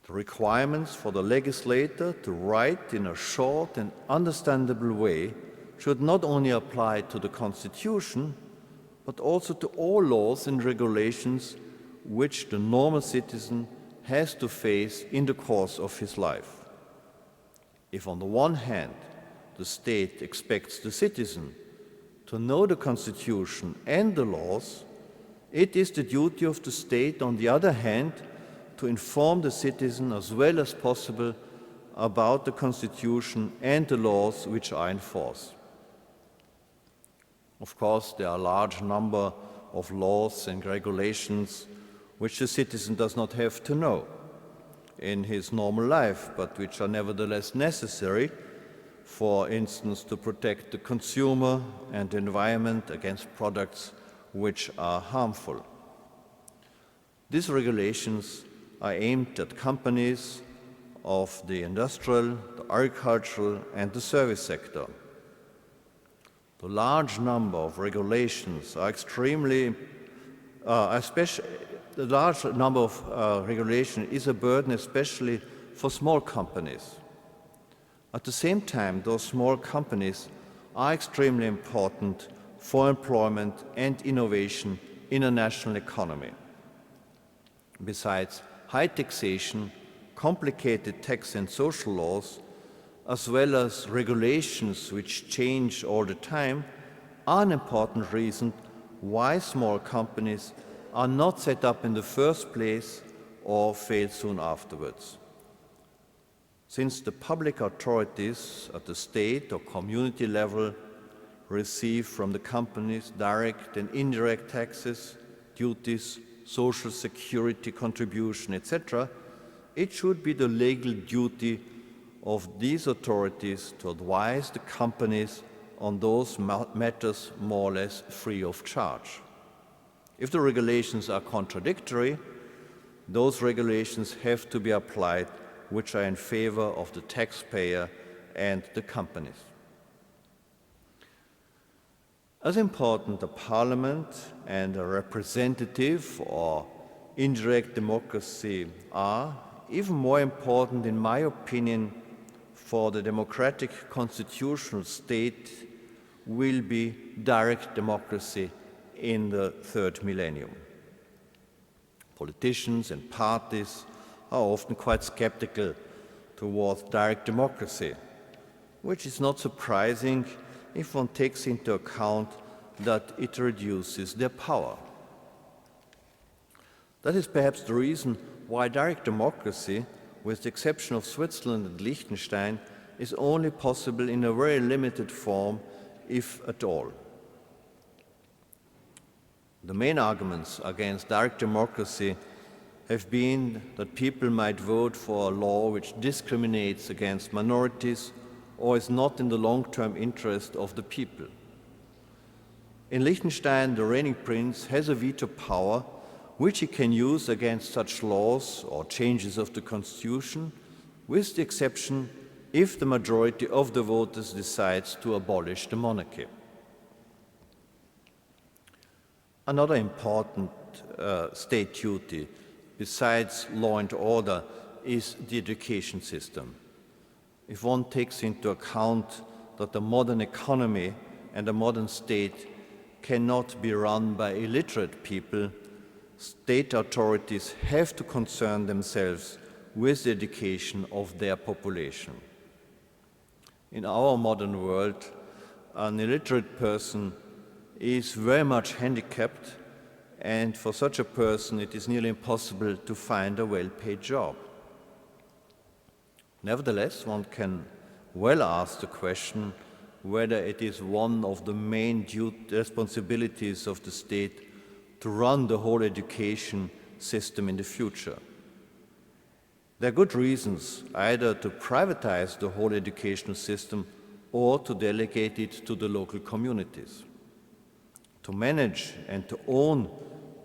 The requirements for the legislator to write in a short and understandable way should not only apply to the Constitution, but also to all laws and regulations which the normal citizen has to face in the course of his life. If on the one hand, the state expects the citizen to know the Constitution and the laws, it is the duty of the state, on the other hand, to inform the citizen as well as possible about the Constitution and the laws which are in force. Of course, there are a large number of laws and regulations which the citizen does not have to know in his normal life, but which are nevertheless necessary, for instance, to protect the consumer and the environment against products which are harmful. These regulations are aimed at companies of the industrial, the agricultural, and the service sector. The large number of regulations are the large number of regulation is a burden especially for small companies. At the same time, those small companies are extremely important for employment and innovation in a national economy. Besides high taxation, complicated tax and social laws, as well as regulations which change all the time, are an important reason why small companies are not set up in the first place or fail soon afterwards. Since the public authorities at the state or community level receive from the companies direct and indirect taxes, duties, social security contribution, etc., it should be the legal duty of these authorities to advise the companies on those matters more or less free of charge. If the regulations are contradictory, those regulations have to be applied which are in favor of the taxpayer and the companies. As important a parliament and a representative or indirect democracy are, even more important, in my opinion, for the democratic constitutional state will be direct democracy in the third millennium. Politicians and parties are often quite skeptical towards direct democracy, which is not surprising if one takes into account that it reduces their power. That is perhaps the reason why direct democracy, with the exception of Switzerland and Liechtenstein, is only possible in a very limited form, if at all. The main arguments against direct democracy have been that people might vote for a law which discriminates against minorities or is not in the long-term interest of the people. In Liechtenstein, the reigning prince has a veto power which he can use against such laws or changes of the constitution, with the exception if the majority of the voters decides to abolish the monarchy. Another important state duty, besides law and order, is the education system. If one takes into account that the modern economy and the modern state cannot be run by illiterate people, state authorities have to concern themselves with the education of their population. In our modern world, an illiterate person is very much handicapped, and for such a person it is nearly impossible to find a well-paid job. Nevertheless, one can well ask the question whether it is one of the main responsibilities of the state to run the whole education system in the future. There are good reasons either to privatize the whole educational system or to delegate it to the local communities. To manage and to own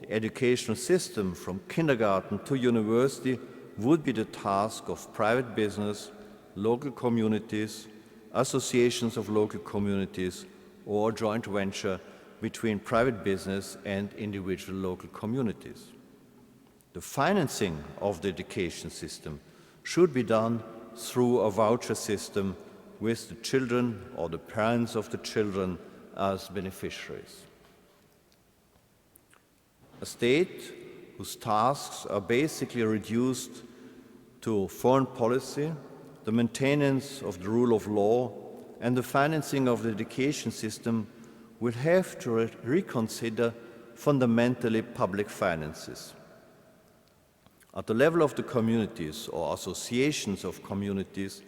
the educational system from kindergarten to university would be the task of private business, local communities, associations of local communities, or joint venture between private business and individual local communities. The financing of the education system should be done through a voucher system with the children or the parents of the children as beneficiaries. A state whose tasks are basically reduced to foreign policy, the maintenance of the rule of law, and the financing of the education system will have to reconsider fundamentally public finances. At the level of the communities or associations of communities,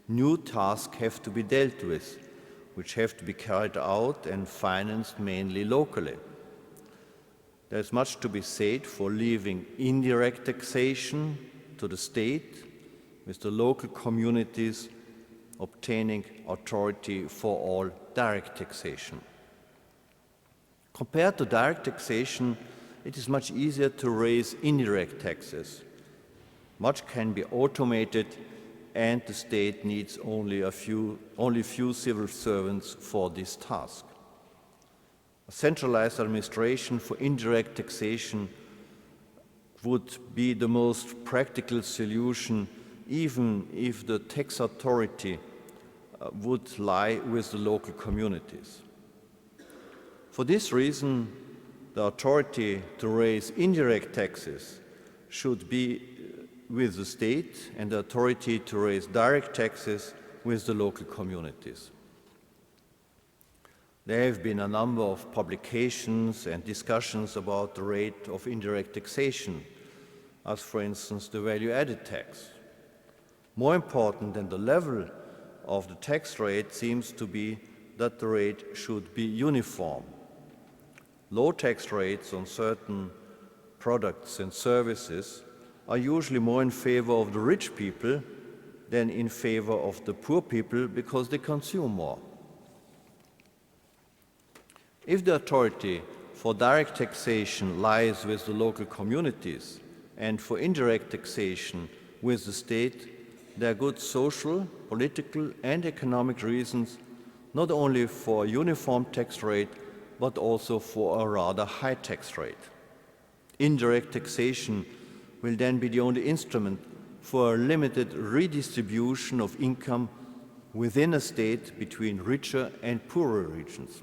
new tasks have to be dealt with, which have to be carried out and financed mainly locally. There is much to be said for leaving indirect taxation to the state, with the local communities obtaining authority for all direct taxation. Compared to direct taxation, it is much easier to raise indirect taxes. Much can be automated, and the state needs only few civil servants for this task. A centralized administration for indirect taxation would be the most practical solution, even if the tax authority would lie with the local communities. For this reason, the authority to raise indirect taxes should be with the state, and the authority to raise direct taxes with the local communities. There have been a number of publications and discussions about the rate of indirect taxation, as for instance the value-added tax. More important than the level of the tax rate seems to be that the rate should be uniform. Low tax rates on certain products and services are usually more in favor of the rich people than in favor of the poor people because they consume more. If the authority for direct taxation lies with the local communities and for indirect taxation with the state, there are good social, political, and economic reasons not only for a uniform tax rate but also for a rather high tax rate. Indirect taxation will then be the only instrument for a limited redistribution of income within a state between richer and poorer regions.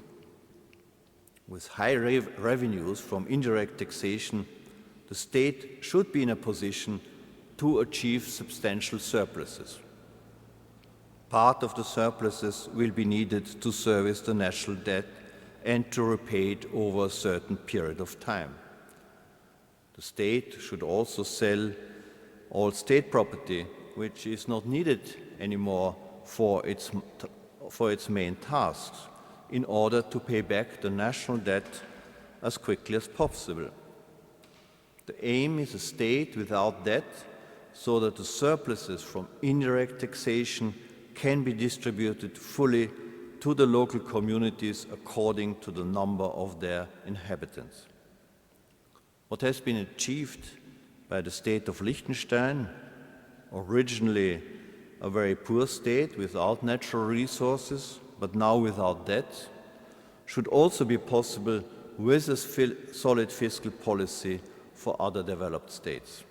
With high revenues from indirect taxation, the state should be in a position to achieve substantial surpluses. Part of the surpluses will be needed to service the national debt and to repay it over a certain period of time. The state should also sell all state property which is not needed anymore for its main tasks in order to pay back the national debt as quickly as possible. The aim is a state without debt so that the surpluses from indirect taxation can be distributed fully to the local communities according to the number of their inhabitants. What has been achieved by the state of Liechtenstein, originally a very poor state without natural resources, but now without debt, should also be possible with a solid fiscal policy for other developed states.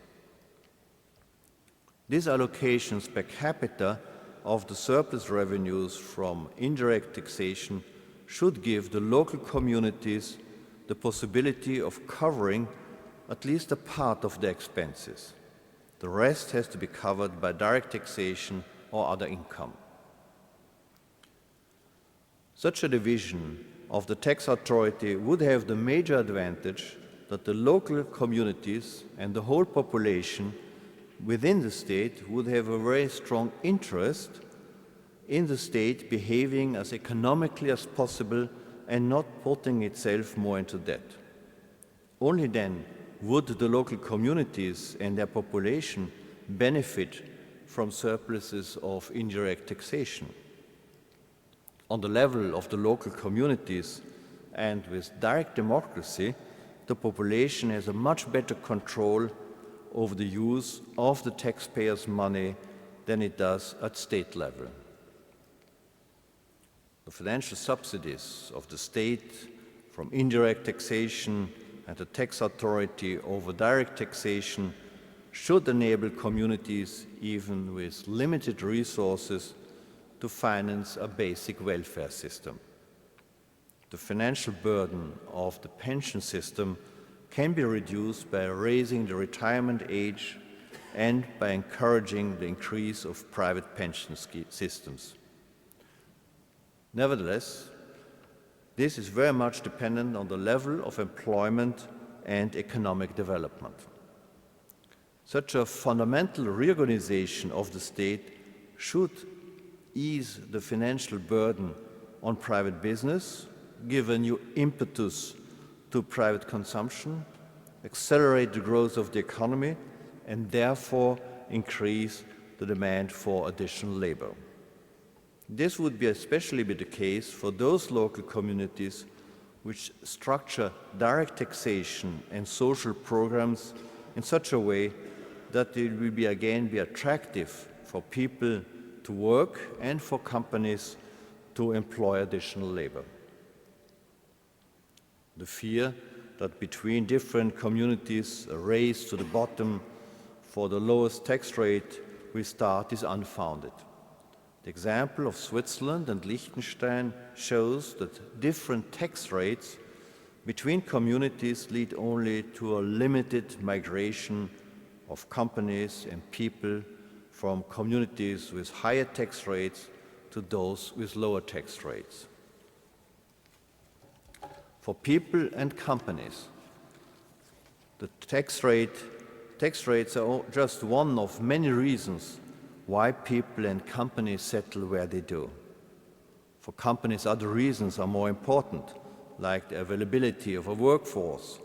These allocations per capita of the surplus revenues from indirect taxation should give the local communities the possibility of covering at least a part of their expenses. The rest has to be covered by direct taxation or other income. Such a division of the tax authority would have the major advantage that the local communities and the whole population within the state would have a very strong interest in the state behaving as economically as possible and not putting itself more into debt. Only then would the local communities and their population benefit from surpluses of indirect taxation. On the level of the local communities and with direct democracy, the population has a much better control over the use of the taxpayers' money than it does at state level. The financial subsidies of the state from indirect taxation and the tax authority over direct taxation should enable communities, even with limited resources, to finance a basic welfare system. The financial burden of the pension system can be reduced by raising the retirement age and by encouraging the increase of private pension systems. Nevertheless, this is very much dependent on the level of employment and economic development. Such a fundamental reorganization of the state should ease the financial burden on private business, give a new impetus to private consumption, accelerate the growth of the economy, and therefore increase the demand for additional labor. This would be especially be the case for those local communities which structure direct taxation and social programs in such a way that it will be attractive for people to work and for companies to employ additional labor. The fear that between different communities a race to the bottom for the lowest tax rate will start is unfounded. The example of Switzerland and Liechtenstein shows that different tax rates between communities lead only to a limited migration of companies and people from communities with higher tax rates to those with lower tax rates. For people and companies, the tax rates are just one of many reasons why people and companies settle where they do. For companies, other reasons are more important, like the availability of a workforce,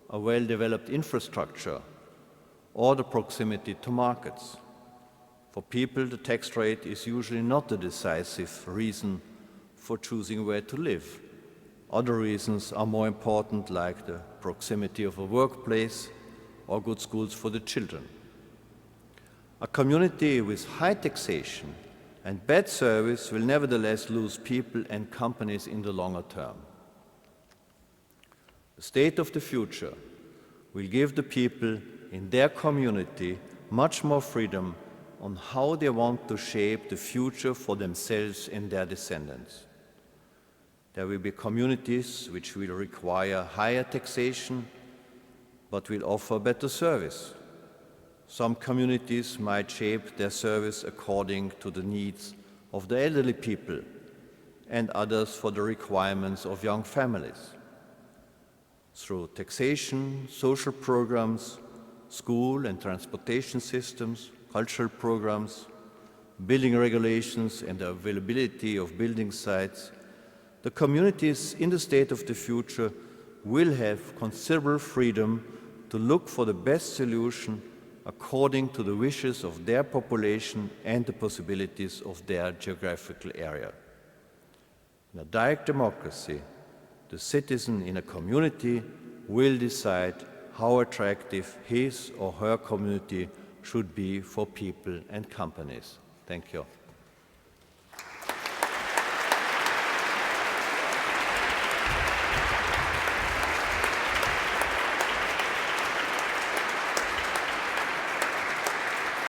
a well-developed infrastructure, or the proximity to markets. For people, the tax rate is usually not the decisive reason for choosing where to live. Other reasons are more important, like the proximity of a workplace or good schools for the children. A community with high taxation and bad service will nevertheless lose people and companies in the longer term. The state of the future will give the people in their community much more freedom on how they want to shape the future for themselves and their descendants. There will be communities which will require higher taxation but will offer better service. Some communities might shape their service according to the needs of the elderly people and others for the requirements of young families. Through taxation, social programs, school and transportation systems, cultural programs, building regulations and the availability of building sites, the communities in the state of the future will have considerable freedom to look for the best solution according to the wishes of their population and the possibilities of their geographical area. In a direct democracy, the citizen in a community will decide how attractive his or her community should be for people and companies. Thank you.